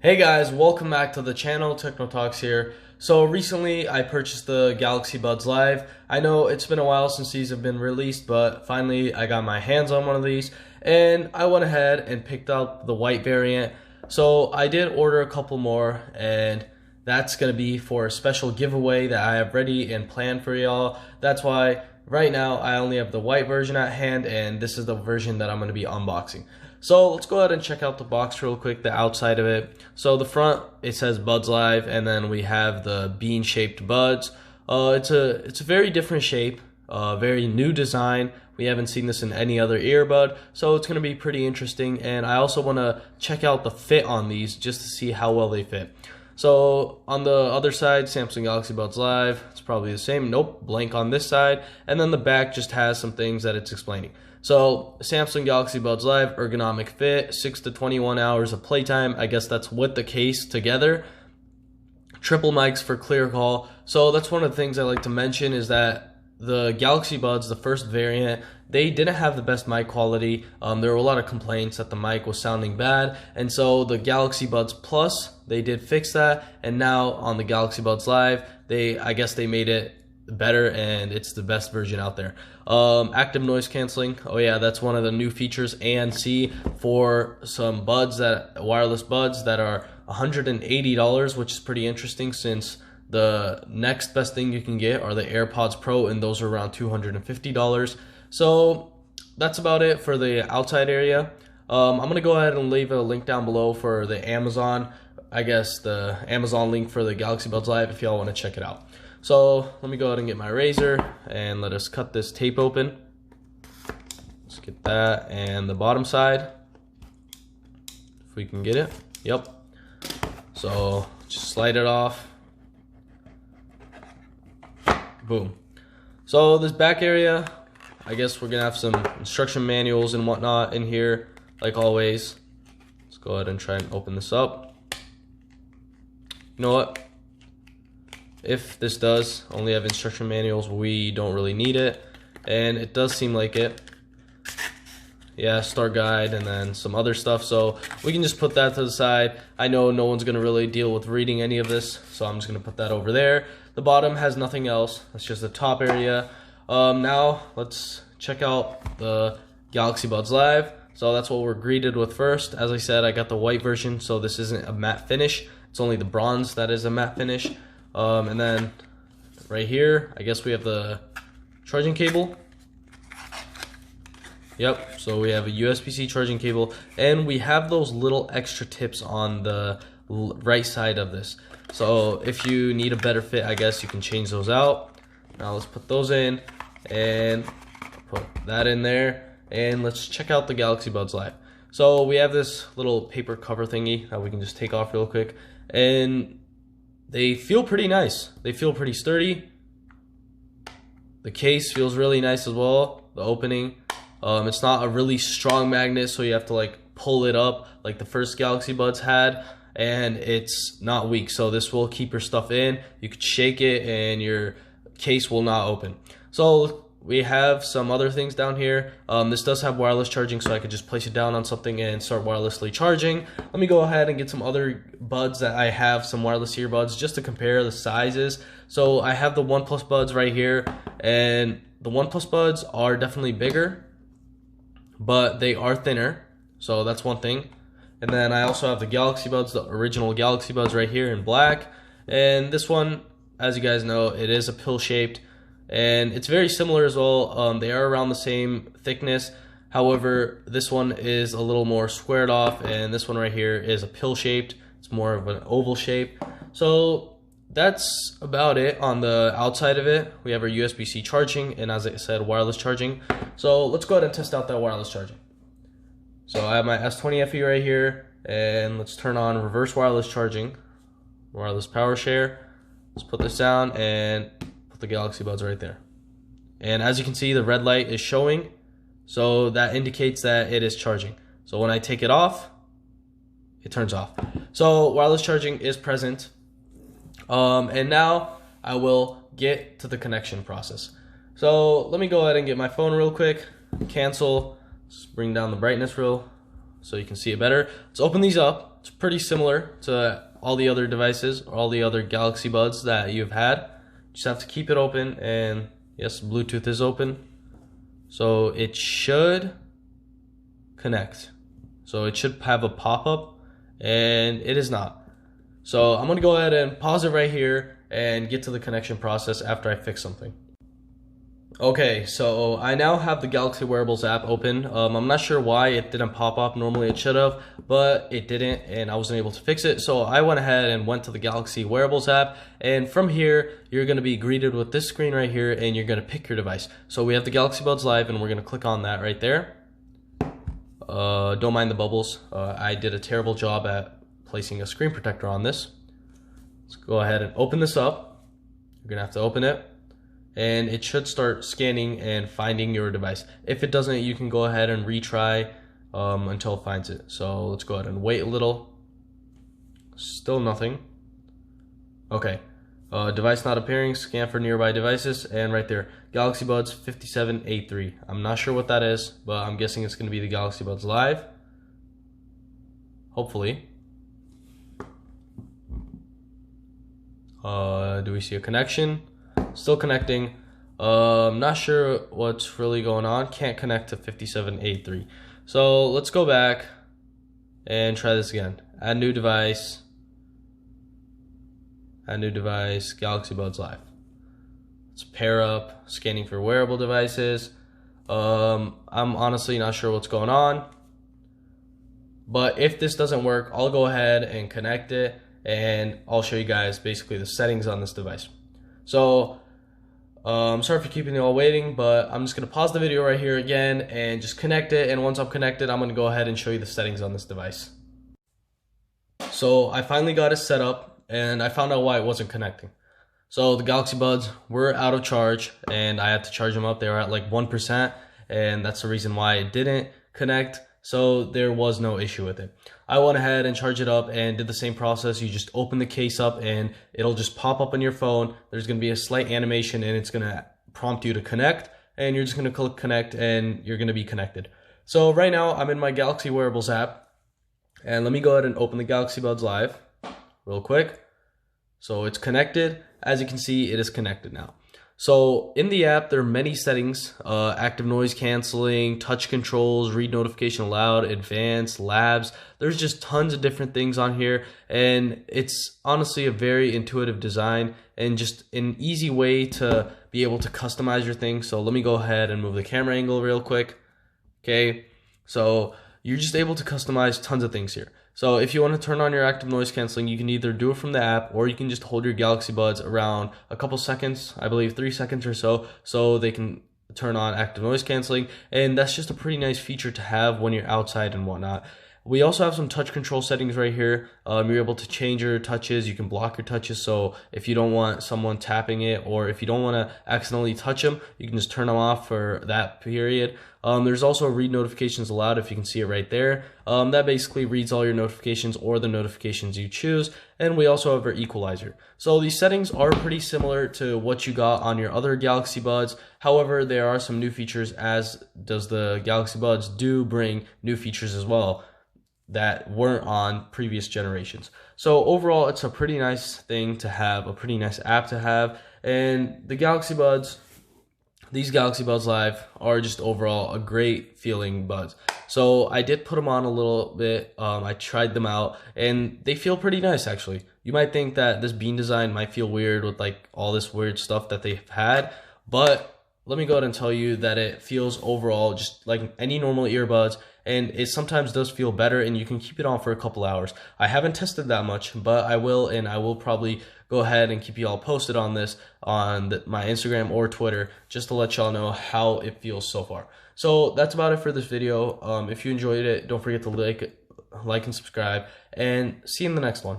Hey guys, welcome back to the channel. Techno Talks here. So recently I purchased the Galaxy Buds Live. I know it's been a while since these have been released, but finally I got my hands on one of these and I went ahead and picked up the white variant. So I did order a couple more, and that's going to be for a special giveaway that I have ready and planned for y'all. That's why right now I only have the white version at hand, and this is the version that I'm going to be unboxing. So let's go ahead and check out the box real quick, the outside of it. So the front, it says Buds Live, and then we have the bean-shaped buds. It's a very different shape, very new design. We haven't seen this in any other earbud, so it's going to be pretty interesting. And I also want to check out the fit on these just to see how well they fit. So on the other side, Samsung Galaxy Buds Live, it's probably the same. Nope, blank on this side. And then the back just has some things that it's explaining. So Samsung Galaxy Buds Live, ergonomic fit, 6 to 21 hours of playtime. I guess that's with the case together. Triple mics for clear call. So that's one of the things I like to mention, is that the Galaxy Buds, the first variant, they didn't have the best mic quality. There were a lot of complaints that the mic was sounding bad, and so the Galaxy Buds Plus, they did fix that, and now on the Galaxy Buds Live, I guess they made it better, and it's the best version out there. Active noise canceling, oh yeah, that's one of the new features ANC for some wireless buds that are $180, which is pretty interesting, since the next best thing you can get are the AirPods Pro, and those are around $250. So that's about it for the outside area. I'm going to go ahead and leave a link down below for the Amazon, the Amazon link for the Galaxy Buds Live if y'all want to check it out. So let me go ahead and get my razor and let us cut this tape open. Let's get that, and the bottom side, if we can get it. Yep. So just slide it off. Boom. So this back area, I guess we're gonna have some instruction manuals and whatnot in here, like always. Let's go ahead and try and open this up. You know what? If this does only have instruction manuals, we don't really need it, and it does seem like it. Yeah, start guide and then some other stuff, so we can just put that to the side. I know no one's gonna really deal with reading any of this, so I'm just gonna put that over there. The bottom has nothing else, that's just the top area. Now let's check out the Galaxy Buds Live. So that's what we're greeted with first. As I said, I got the white version, so this isn't a matte finish, it's only the bronze that is a matte finish. And then right here, I guess we have the charging cable. Yep, so we have a USB-C charging cable, and we have those little extra tips on the right side of this. So if you need a better fit, I guess you can change those out. Now let's put those in and put that in there, and let's check out the Galaxy Buds Live. So we have this little paper cover thingy that we can just take off real quick, and they feel pretty nice. They feel pretty sturdy. The case feels really nice as well, the opening. It's not a really strong magnet, so you have to like pull it up like the first Galaxy Buds had, and it's not weak, so this will keep your stuff in. You could shake it and your case will not open. So we have some other things down here. This does have wireless charging, so I could just place it down on something and start wirelessly charging. Let me go ahead and get some other buds that I have, some wireless earbuds, just to compare the sizes. So I have the OnePlus buds right here, and the OnePlus buds are definitely bigger, but they are thinner, so that's one thing. And then I also have the Galaxy Buds, the original Galaxy Buds right here in black. And this one, as you guys know, it is a pill-shaped, and it's very similar as well. They are around the same thickness. However, this one is a little more squared off, and this one right here is a pill-shaped. It's more of an oval shape. So that's about it on the outside of it. We have our USB-C charging, and as I said, wireless charging. So let's go ahead and test out that wireless charging. So I have my S20 FE right here, and let's turn on reverse wireless charging, wireless power share. Let's put this down and put the Galaxy Buds right there. And as you can see, the red light is showing, so that indicates that it is charging. So when I take it off, it turns off. So wireless charging is present. And now I will get to the connection process. So let me go ahead and get my phone real quick, cancel, just bring down the brightness real so you can see it better. Let's open these up. It's pretty similar to all the other devices, or all the other Galaxy Buds that you've had. Just have to keep it open, and yes, Bluetooth is open. So it should connect. So it should have a pop-up, and it is not. So I'm gonna go ahead and pause it right here and get to the connection process after I fix something. Okay, so I now have the Galaxy Wearables app open. I'm not sure why it didn't pop up. Normally it should have, but it didn't, and I wasn't able to fix it. So I went ahead and went to the Galaxy Wearables app, and from here, you're gonna be greeted with this screen right here, and you're gonna pick your device. So we have the Galaxy Buds Live, and we're gonna click on that right there. Don't mind the bubbles. I did a terrible job at placing a screen protector on this. Let's go ahead and open this up. You're gonna have to open it, and it should start scanning and finding your device. If it doesn't, you can go ahead and retry until it finds it. So let's go ahead and wait a little. Still nothing. Okay, device not appearing, scan for nearby devices, and right there, Galaxy Buds 5783. I'm not sure what that is, but I'm guessing it's gonna be the Galaxy Buds Live. Hopefully. Do we see a connection? Still connecting. Not sure what's really going on. Can't connect to 5783. So let's go back and try this again. Add new device. Add new device. Galaxy Buds Live. Let's pair up. Scanning for wearable devices. I'm honestly not sure what's going on. But if this doesn't work, I'll go ahead and connect it, and I'll show you guys basically the settings on this device. So sorry for keeping you all waiting, but I'm just gonna pause the video right here again and just connect it, and once I'm connected, I'm gonna go ahead and show you the settings on this device. So I finally got it set up, and I found out why it wasn't connecting. So the Galaxy Buds were out of charge, and I had to charge them up. They were at like 1%, and that's the reason why it didn't connect. So there was no issue with it. I went ahead and charged it up and did the same process. You just open the case up, and it'll just pop up on your phone. There's gonna be a slight animation, and it's gonna prompt you to connect, and you're just gonna click connect, and you're gonna be connected. So right now I'm in my Galaxy Wearables app, and let me go ahead and open the Galaxy Buds Live real quick. So it's connected. As you can see, it is connected now. So in the app, there are many settings: active noise canceling, touch controls, read notification aloud, advanced, labs. There's just tons of different things on here, and it's honestly a very intuitive design and just an easy way to be able to customize your thing. So let me go ahead and move the camera angle real quick. Okay, so you're just able to customize tons of things here. So if you want to turn on your active noise canceling, you can either do it from the app, or you can just hold your Galaxy Buds around a couple seconds, I believe 3 seconds or so they can turn on active noise canceling. And that's just a pretty nice feature to have when you're outside and whatnot. We also have some touch control settings right here. You're able to change your touches. You can block your touches. So if you don't want someone tapping it, or if you don't want to accidentally touch them, you can just turn them off for that period. There's also read notifications aloud, if you can see it right there. That basically reads all your notifications or the notifications you choose. And we also have our equalizer. So these settings are pretty similar to what you got on your other Galaxy Buds. However, there are some new features, as does the Galaxy Buds do bring new features as well that weren't on previous generations. So overall, it's a pretty nice thing to have, a pretty nice app to have. And the Galaxy Buds, these Galaxy Buds Live, are just overall a great feeling buds. So I did put them on a little bit. I tried them out, and they feel pretty nice actually. You might think that this bean design might feel weird with like all this weird stuff that they've had, but let me go ahead and tell you that it feels overall just like any normal earbuds, and it sometimes does feel better, and you can keep it on for a couple hours. I haven't tested that much, but I will, and I will probably go ahead and keep you all posted on this on my Instagram or Twitter, just to let y'all know how it feels so far. So that's about it for this video. If you enjoyed it, don't forget to like and subscribe, and see you in the next one.